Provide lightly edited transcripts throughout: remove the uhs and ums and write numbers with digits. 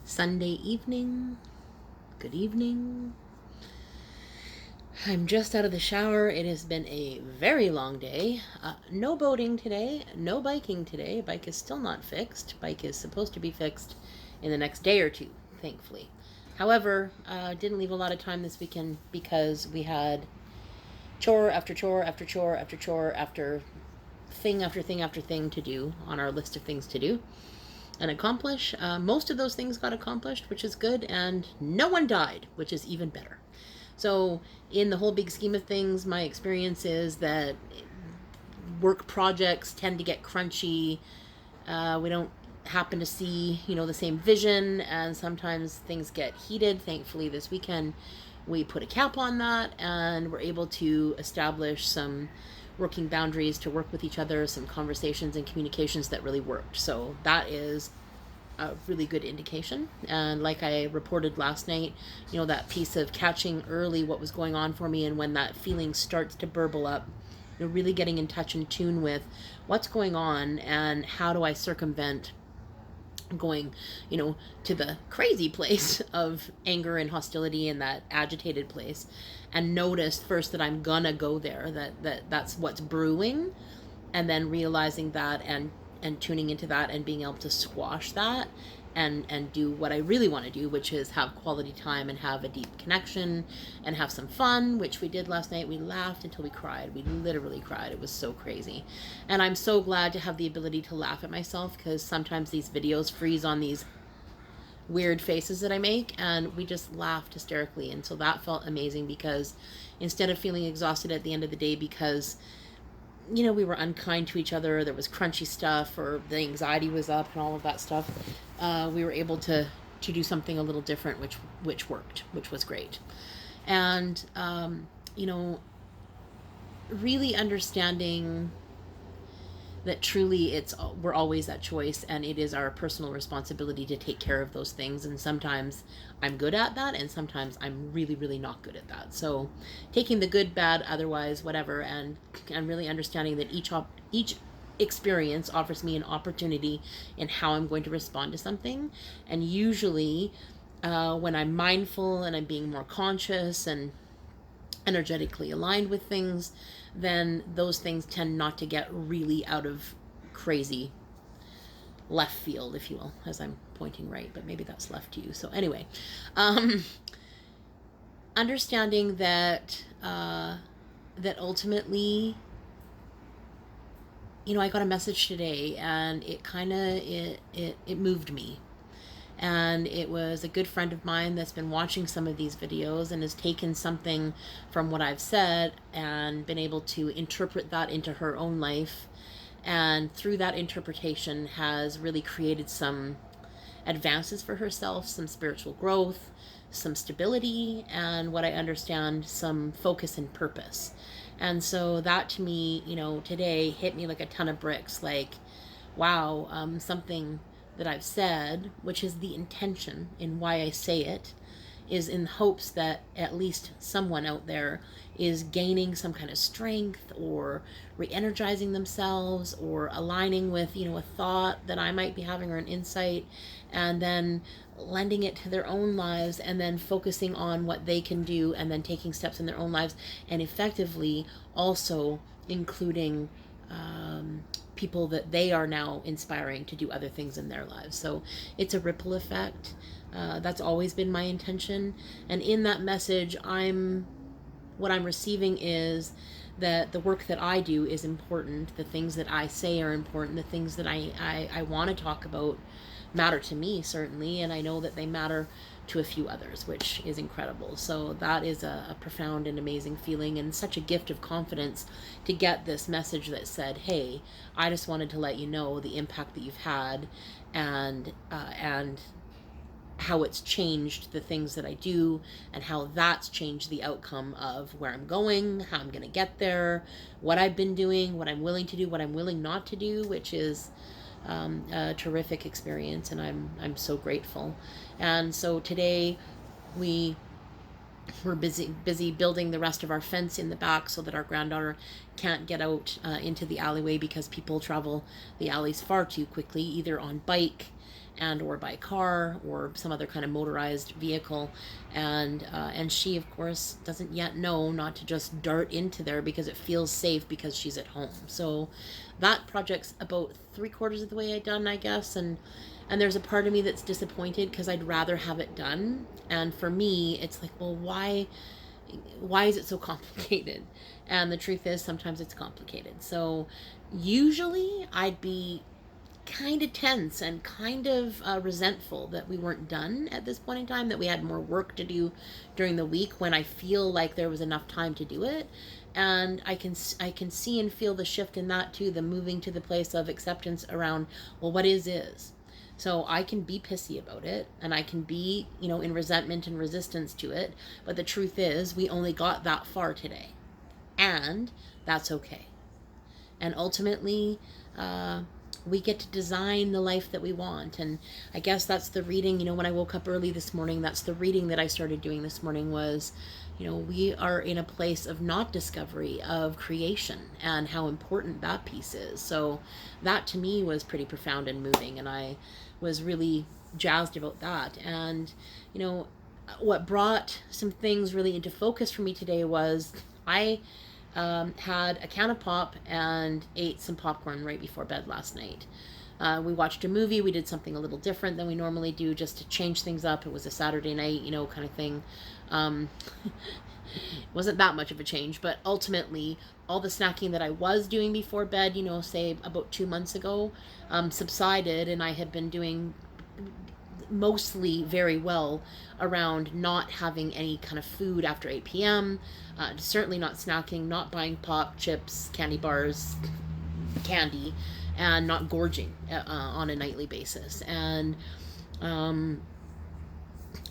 Sunday evening. Good evening. I'm just out of the shower. It has been a very long day. No boating today, no biking today. Bike is still not fixed. Bike is supposed to be fixed in the next day or two, thankfully. However, didn't leave a lot of time this weekend because we had chore after chore after chore after chore after thing after thing after thing to do on our list of things to do and accomplish. Most of those things got accomplished, which is good, and no one died, which is even better. So, in the whole big scheme of things, my experience is that work projects tend to get crunchy. We don't happen to see, the same vision, and sometimes things get heated. Thankfully, this weekend we put a cap on that, and we're able to establish some working boundaries to work with each other, some conversations and communications that really worked. So that is a really good indication. And like I reported last night, that piece of catching early what was going on for me, and when that feeling starts to burble up, really getting in touch and tune with what's going on and how do I circumvent going, to the crazy place of anger and hostility and that agitated place, and notice first that I'm gonna go there, that's what's brewing, and then realizing that and tuning into that and being able to squash that and do what I really want to do, which is have quality time and have a deep connection and have some fun, which we did last night. We laughed until we cried. We literally cried. It was so crazy. And I'm so glad to have the ability to laugh at myself, because sometimes these videos freeze on these weird faces that I make, and we just laughed hysterically. And so that felt amazing, because instead of feeling exhausted at the end of the day because we were unkind to each other, there was crunchy stuff, or the anxiety was up and all of that stuff, we were able to do something a little different, which worked, which was great. And really understanding that truly we're always at choice, and it is our personal responsibility to take care of those things. And sometimes I'm good at that, and sometimes I'm really, really not good at that. So taking the good, bad, otherwise, whatever, and really understanding that each experience offers me an opportunity in how I'm going to respond to something. And usually when I'm mindful and I'm being more conscious and energetically aligned with things, then those things tend not to get really out of crazy left field, if you will, as I'm pointing right, but maybe that's left to you. So anyway, understanding that that ultimately, I got a message today, and it moved me. And it was a good friend of mine that's been watching some of these videos and has taken something from what I've said and been able to interpret that into her own life, and through that interpretation has really created some advances for herself, some spiritual growth, some stability, and what I understand, some focus and purpose. And so that to me, today hit me like a ton of bricks. Like, wow, something that I've said, which is the intention in why I say it, is in hopes that at least someone out there is gaining some kind of strength, or re-energizing themselves, or aligning with, a thought that I might be having, or an insight, and then lending it to their own lives, and then focusing on what they can do, and then taking steps in their own lives, and effectively also including people that they are now inspiring to do other things in their lives. So it's a ripple effect. That's always been my intention. And in that message, what I'm receiving is that the work that I do is important. The things that I say are important. The things that I want to talk about matter to me, certainly. And I know that they matter to a few others, which is incredible. So that is a profound and amazing feeling, and such a gift of confidence to get this message that said, hey, I just wanted to let you know the impact that you've had, and how it's changed the things that I do, and how that's changed the outcome of where I'm going, how I'm going to get there, what I've been doing, what I'm willing to do, what I'm willing not to do, which is a terrific experience, and I'm so grateful. And so today we we're busy building the rest of our fence in the back so that our granddaughter can't get out into the alleyway, because people travel the alleys far too quickly, either on bike and or by car or some other kind of motorized vehicle, and she of course doesn't yet know not to just dart into there because it feels safe because she's at home. So that project's about 3/4 of the way done, I guess, and there's a part of me that's disappointed because I'd rather have it done. And for me, it's like, well, why is it so complicated? And the truth is, sometimes it's complicated. So usually I'd be kind of tense and kind of resentful that we weren't done at this point in time, that we had more work to do during the week when I feel like there was enough time to do it. And I can see and feel the shift in that too, the moving to the place of acceptance around, well, what is. So I can be pissy about it, and I can be, in resentment and resistance to it. But the truth is, we only got that far today, and that's okay. And ultimately, we get to design the life that we want. And I guess that's the reading, when I woke up early this morning, that's the reading that I started doing this morning was, we are in a place of not discovery, of creation, and how important that piece is. So that to me was pretty profound and moving, and I was really jazzed about that. And, what brought some things really into focus for me today was I had a can of pop and ate some popcorn right before bed last night. We watched a movie. We did something a little different than we normally do just to change things up. It was a Saturday night, kind of thing. Wasn't that much of a change, but ultimately all the snacking that I was doing before bed, say about 2 months ago, subsided, and I had been doing mostly very well around not having any kind of food after 8 p.m., certainly not snacking, not buying pop, chips, candy bars, candy, and not gorging on a nightly basis. And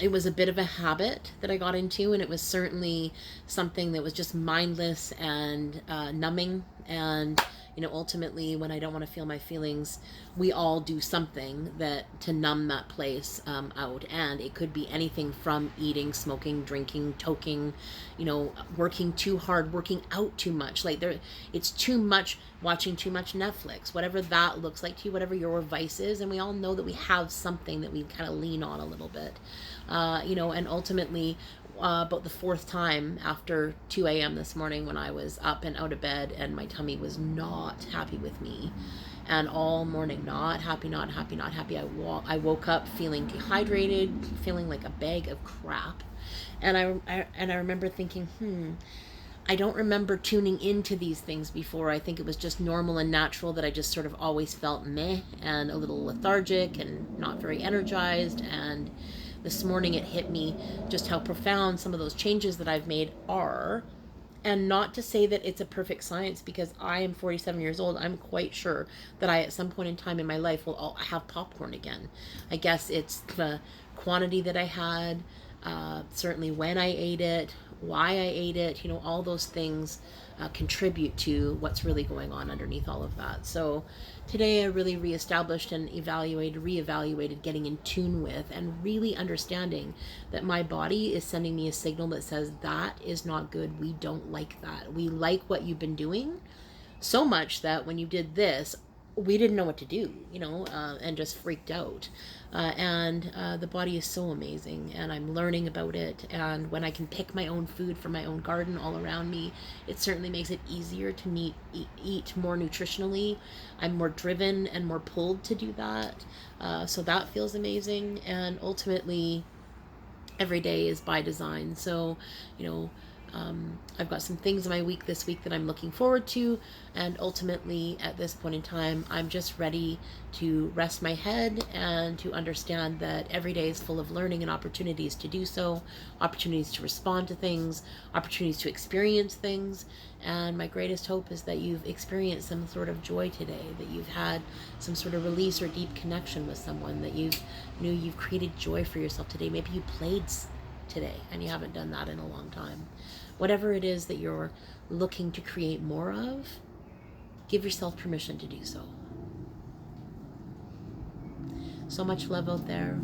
it was a bit of a habit that I got into, and it was certainly something that was just mindless and numbing. And ultimately, when I don't want to feel my feelings, we all do something to numb that place out. And it could be anything from eating, smoking, drinking, toking, working too hard, working out too much. It's too much, watching too much Netflix, whatever that looks like to you, whatever your vice is. And we all know that we have something that we kind of lean on a little bit, and ultimately, about the 4th time after 2 a.m. this morning, when I was up and out of bed and my tummy was not happy with me, and all morning not happy. I woke up feeling dehydrated, feeling like a bag of crap, and I remember thinking, I don't remember tuning into these things before. I think it was just normal and natural that I just sort of always felt meh and a little lethargic and not very energized. And this morning it hit me just how profound some of those changes that I've made are. And not to say that it's a perfect science, because I am 47 years old. I'm quite sure that I, at some point in time in my life, will have popcorn again. I guess it's the quantity that I had, certainly when I ate it, why I ate it, all those things contribute to what's really going on underneath all of that. So today I really reestablished and reevaluated getting in tune with and really understanding that my body is sending me a signal that says that is not good. We don't like that. We like what you've been doing so much that when you did this, we didn't know what to do, and just freaked out. And the body is so amazing, and I'm learning about it. And when I can pick my own food from my own garden all around me, it certainly makes it easier to eat more nutritionally. I'm more driven and more pulled to do that. So that feels amazing. And ultimately, every day is by design. So, I've got some things in my week this week that I'm looking forward to, and ultimately at this point in time, I'm just ready to rest my head and to understand that every day is full of learning and opportunities to do so, opportunities to respond to things, opportunities to experience things. And my greatest hope is that you've experienced some sort of joy today, that you've had some sort of release or deep connection with someone, that you've created joy for yourself today. Maybe you played today and you haven't done that in a long time. Whatever it is that you're looking to create more of, give yourself permission to do so. So much love out there.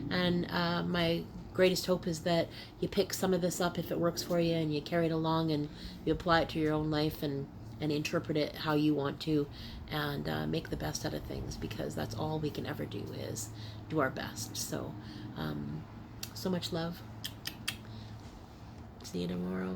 And my greatest hope is that you pick some of this up if it works for you, and you carry it along, and you apply it to your own life, and interpret it how you want to, and make the best out of things, because that's all we can ever do, is do our best. So so much love. See you tomorrow.